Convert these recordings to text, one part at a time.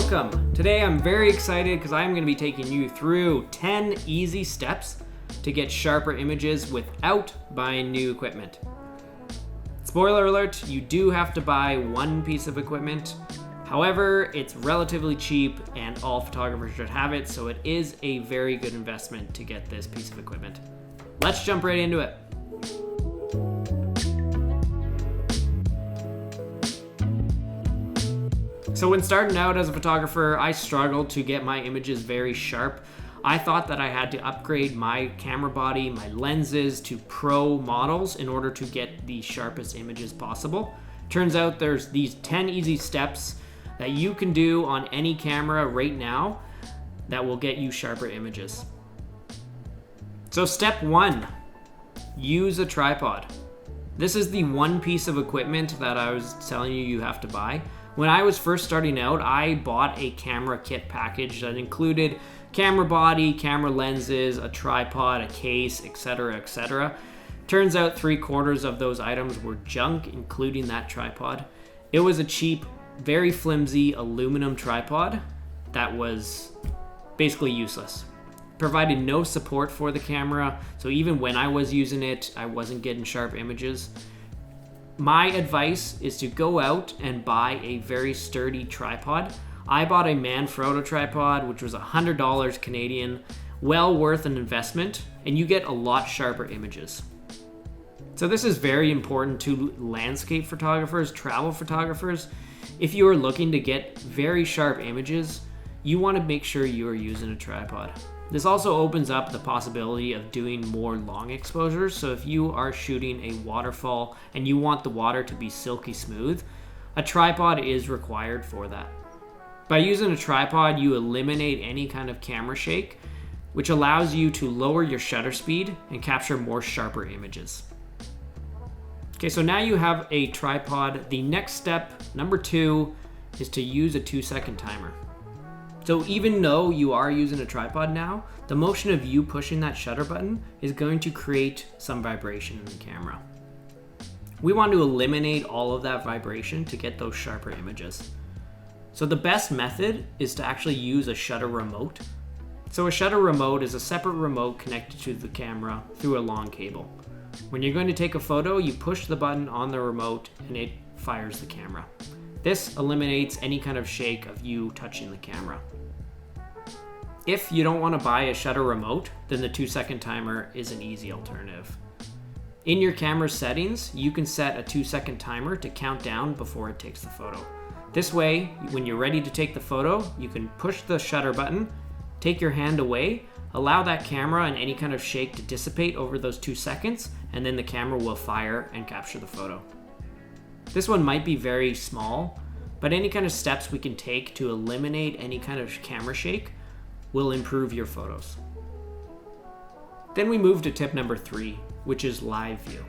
welcome. Today I'm very excited because I'm going to be taking you through 10 easy steps to get sharper images without buying new equipment. Spoiler alert, you do have to buy one piece of equipment. However, it's relatively cheap and all photographers should have it, so it is a very good investment to get this piece of equipment. Let's jump right into it. So when starting out as a photographer, I struggled to get my images very sharp. I thought that I had to upgrade my camera body, my lenses to pro models in order to get the sharpest images possible. Turns out there's these 10 easy steps that you can do on any camera right now that will get you sharper images. So step 1, use a tripod. This is the one piece of equipment that I was telling you have to buy. When I was first starting out, I bought a camera kit package that included camera body, camera lenses, a tripod, a case, etc., etc. Turns out 3/4 of those items were junk, including that tripod. It was a cheap, very flimsy aluminum tripod that was basically useless. Provided no support for the camera, so even when I was using it, I wasn't getting sharp images. My advice is to go out and buy a very sturdy tripod. I bought a Manfrotto tripod, which was $100 Canadian, well worth an investment, and you get a lot sharper images. So this is very important to landscape photographers, travel photographers. If you are looking to get very sharp images, you want to make sure you are using a tripod. This also opens up the possibility of doing more long exposures. So if you are shooting a waterfall and you want the water to be silky smooth, a tripod is required for that. By using a tripod, you eliminate any kind of camera shake, which allows you to lower your shutter speed and capture more sharper images. Okay, so now you have a tripod. The next step, number 2, is to use a 2-second timer. So even though you are using a tripod now, the motion of you pushing that shutter button is going to create some vibration in the camera. We want to eliminate all of that vibration to get those sharper images. So the best method is to actually use a shutter remote. So a shutter remote is a separate remote connected to the camera through a long cable. When you're going to take a photo, you push the button on the remote and it fires the camera. This eliminates any kind of shake of you touching the camera. If you don't want to buy a shutter remote, then the 2-second timer is an easy alternative. In your camera settings, you can set a 2-second timer to count down before it takes the photo. This way, when you're ready to take the photo, you can push the shutter button, take your hand away, allow that camera and any kind of shake to dissipate over those 2 seconds, and then the camera will fire and capture the photo. This one might be very small, but any kind of steps we can take to eliminate any kind of camera shake will improve your photos. Then we move to tip number 3, which is live view.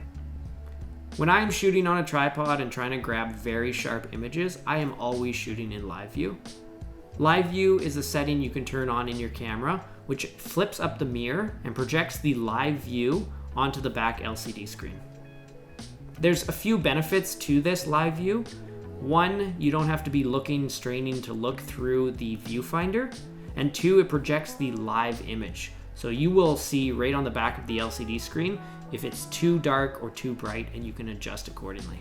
When I am shooting on a tripod and trying to grab very sharp images, I am always shooting in live view. Live view is a setting you can turn on in your camera, which flips up the mirror and projects the live view onto the back LCD screen. There's a few benefits to this live view. One, you don't have to be straining to look through the viewfinder. And 2, it projects the live image. So you will see right on the back of the LCD screen if it's too dark or too bright, and you can adjust accordingly.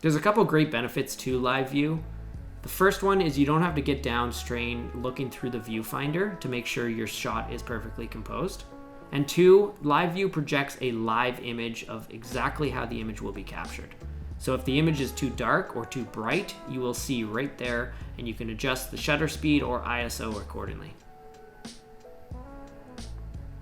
There's a couple great benefits to live view. The first one is you don't have to get down, strain, looking through the viewfinder to make sure your shot is perfectly composed. And 2, live view projects a live image of exactly how the image will be captured. So if the image is too dark or too bright, you will see right there, and you can adjust the shutter speed or ISO accordingly.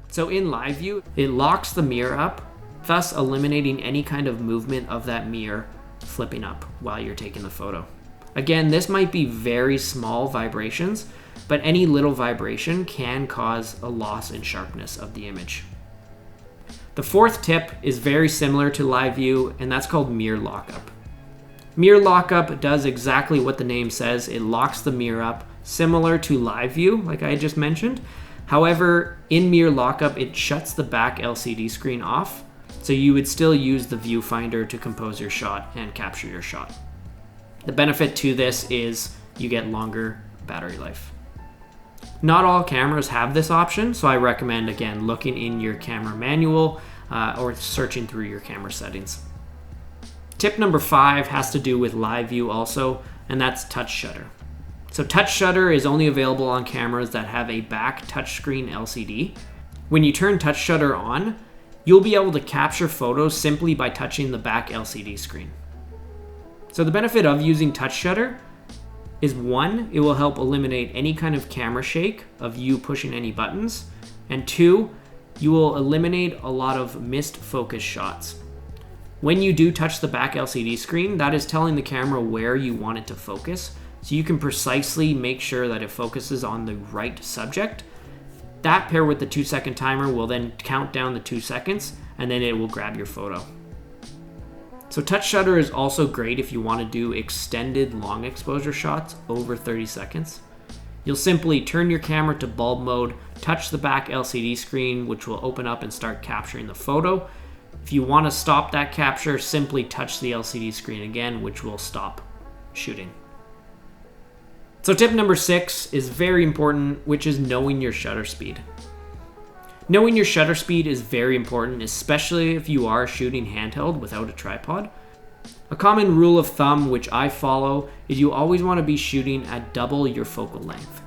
So in live view, it locks the mirror up, thus eliminating any kind of movement of that mirror flipping up while you're taking the photo. Again, this might be very small vibrations, but any little vibration can cause a loss in sharpness of the image. The 4th tip is very similar to live view, and that's called mirror lockup. Mirror lockup does exactly what the name says. It locks the mirror up, similar to live view, like I just mentioned. However, in mirror lockup, it shuts the back LCD screen off, so you would still use the viewfinder to compose your shot and capture your shot. The benefit to this is you get longer battery life. Not all cameras have this option, so I recommend, again, looking in your camera manual or searching through your camera settings. Tip number 5 has to do with live view also, and that's touch shutter. So touch shutter is only available on cameras that have a back touchscreen LCD. When you turn touch shutter on, you'll be able to capture photos simply by touching the back LCD screen. So the benefit of using touch shutter is, 1, it will help eliminate any kind of camera shake of you pushing any buttons, and 2, you will eliminate a lot of missed focus shots. When you do touch the back LCD screen, that is telling the camera where you want it to focus, so you can precisely make sure that it focuses on the right subject. That paired with the 2-second timer will then count down the 2 seconds, and then it will grab your photo. So touch shutter is also great if you want to do extended long exposure shots over 30 seconds. You'll simply turn your camera to bulb mode, touch the back LCD screen, which will open up and start capturing the photo. If you want to stop that capture, simply touch the LCD screen again, which will stop shooting. So tip number 6 is very important, which is knowing your shutter speed. Knowing your shutter speed is very important, especially if you are shooting handheld without a tripod. A common rule of thumb which I follow is you always want to be shooting at double your focal length.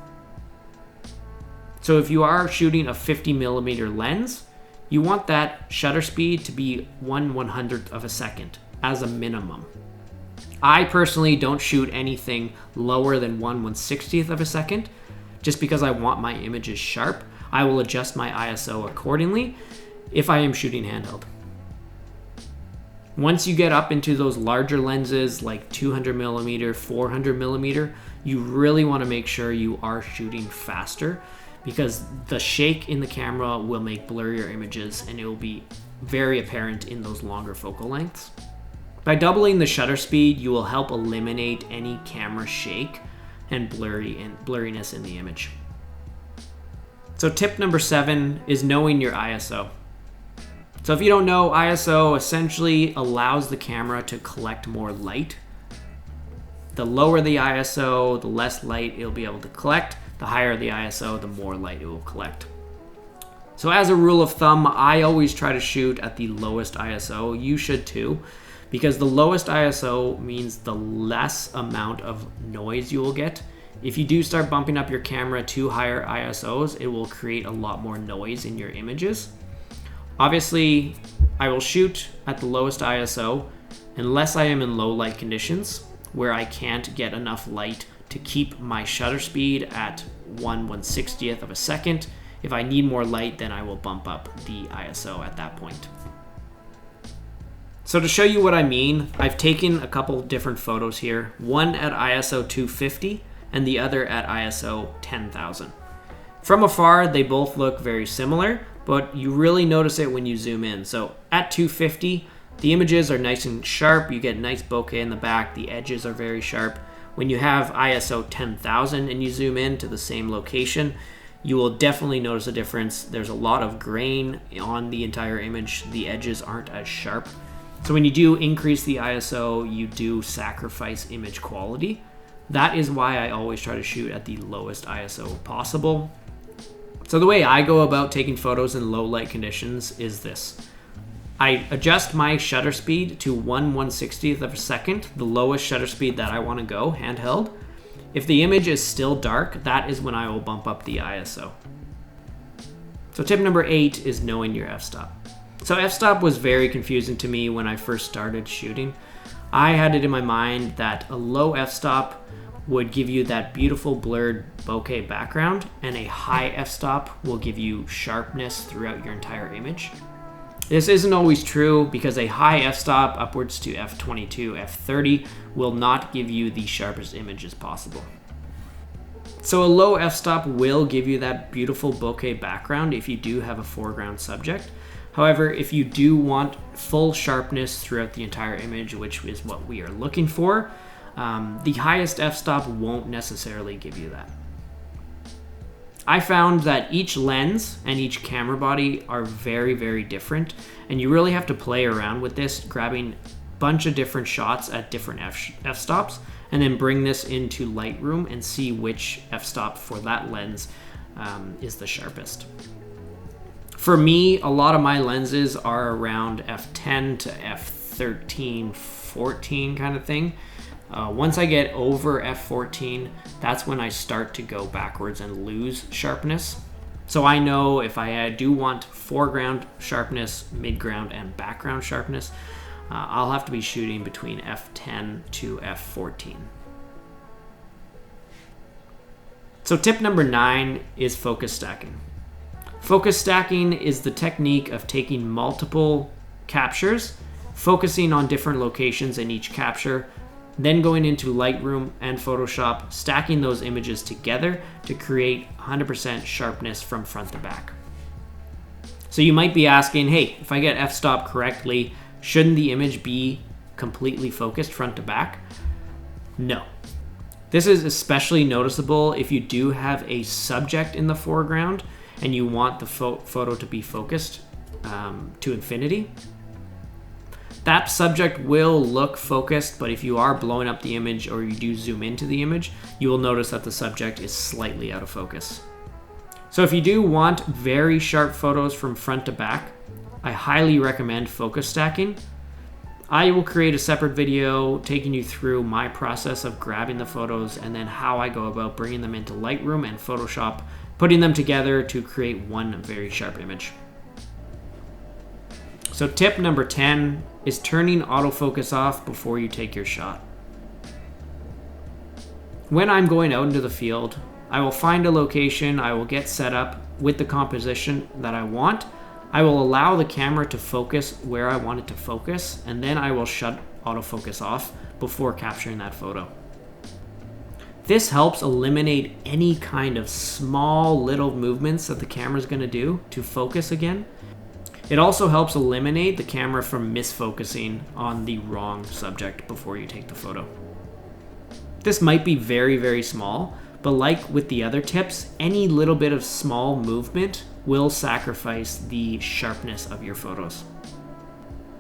So if you are shooting a 50mm lens, you want that shutter speed to be 1/100th of a second as a minimum. I personally don't shoot anything lower than 1/160th of a second, just because I want my images sharp. I will adjust my ISO accordingly if I am shooting handheld. Once you get up into those larger lenses like 200mm, 400mm, you really want to make sure you are shooting faster, because the shake in the camera will make blurrier images and it will be very apparent in those longer focal lengths. By doubling the shutter speed, you will help eliminate any camera shake and blurriness in the image. So tip number 7 is knowing your ISO. So if you don't know, ISO essentially allows the camera to collect more light. The lower the ISO, the less light it'll be able to collect. The higher the ISO, the more light it will collect. So as a rule of thumb, I always try to shoot at the lowest ISO. You should too, because the lowest ISO means the less amount of noise you will get. If you do start bumping up your camera to higher ISOs, it will create a lot more noise in your images. Obviously, I will shoot at the lowest ISO unless I am in low light conditions where I can't get enough light to keep my shutter speed at 1/160th of a second. If I need more light, then I will bump up the ISO at that point. So to show you what I mean, I've taken a couple different photos here, one at ISO 250 and the other at ISO 10,000. From afar, they both look very similar, but you really notice it when you zoom in. So at 250, the images are nice and sharp. You get nice bokeh in the back. The edges are very sharp. When you have ISO 10,000 and you zoom in to the same location, you will definitely notice a difference. There's a lot of grain on the entire image. The edges aren't as sharp. So when you do increase the ISO, you do sacrifice image quality. That is why I always try to shoot at the lowest ISO possible. So the way I go about taking photos in low light conditions is this. I adjust my shutter speed to 1/160th of a second, the lowest shutter speed that I want to go handheld. If the image is still dark, that is when I will bump up the ISO. So tip number 8 is knowing your f-stop. So f-stop was very confusing to me when I first started shooting. I had it in my mind that a low f-stop would give you that beautiful blurred bokeh background, and a high f-stop will give you sharpness throughout your entire image. This isn't always true, because a high f-stop upwards to f22, f30 will not give you the sharpest images possible. So a low f-stop will give you that beautiful bokeh background if you do have a foreground subject. However, if you do want full sharpness throughout the entire image, which is what we are looking for, the highest f-stop won't necessarily give you that. I found that each lens and each camera body are very, very different, and you really have to play around with this, grabbing a bunch of different shots at different f-stops, and then bring this into Lightroom and see which f-stop for that lens is the sharpest. For me, a lot of my lenses are around f10 to f13, 14 kind of thing. Once I get over f14, that's when I start to go backwards and lose sharpness. So I know if I do want foreground sharpness, midground, and background sharpness, I'll have to be shooting between f10 to f14. So tip number 9 is focus stacking. Focus stacking is the technique of taking multiple captures, focusing on different locations in each capture, then going into Lightroom and Photoshop, stacking those images together to create 100% sharpness from front to back. So you might be asking, hey, if I get f-stop correctly, shouldn't the image be completely focused front to back? No. This is especially noticeable if you do have a subject in the foreground and you want the photo to be focused to infinity. That subject will look focused, but if you are blowing up the image or you do zoom into the image, you will notice that the subject is slightly out of focus. So if you do want very sharp photos from front to back, I highly recommend focus stacking. I will create a separate video taking you through my process of grabbing the photos and then how I go about bringing them into Lightroom and Photoshop, putting them together to create one very sharp image. So tip number 10 is turning autofocus off before you take your shot. When I'm going out into the field, I will find a location, I will get set up with the composition that I want. I will allow the camera to focus where I want it to focus, and then I will shut autofocus off before capturing that photo. This helps eliminate any kind of small little movements that the camera is going to do to focus again. It also helps eliminate the camera from misfocusing on the wrong subject before you take the photo. This might be very, very small, but like with the other tips, any little bit of small movement will sacrifice the sharpness of your photos.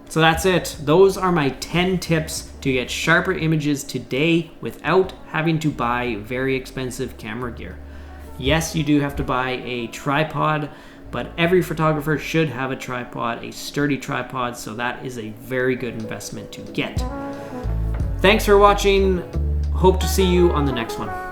So that's it. Those are my 10 tips to get sharper images today without having to buy very expensive camera gear. Yes, you do have to buy a tripod, but every photographer should have a tripod, a sturdy tripod, so that is a very good investment to get. Thanks for watching. Hope to see you on the next one.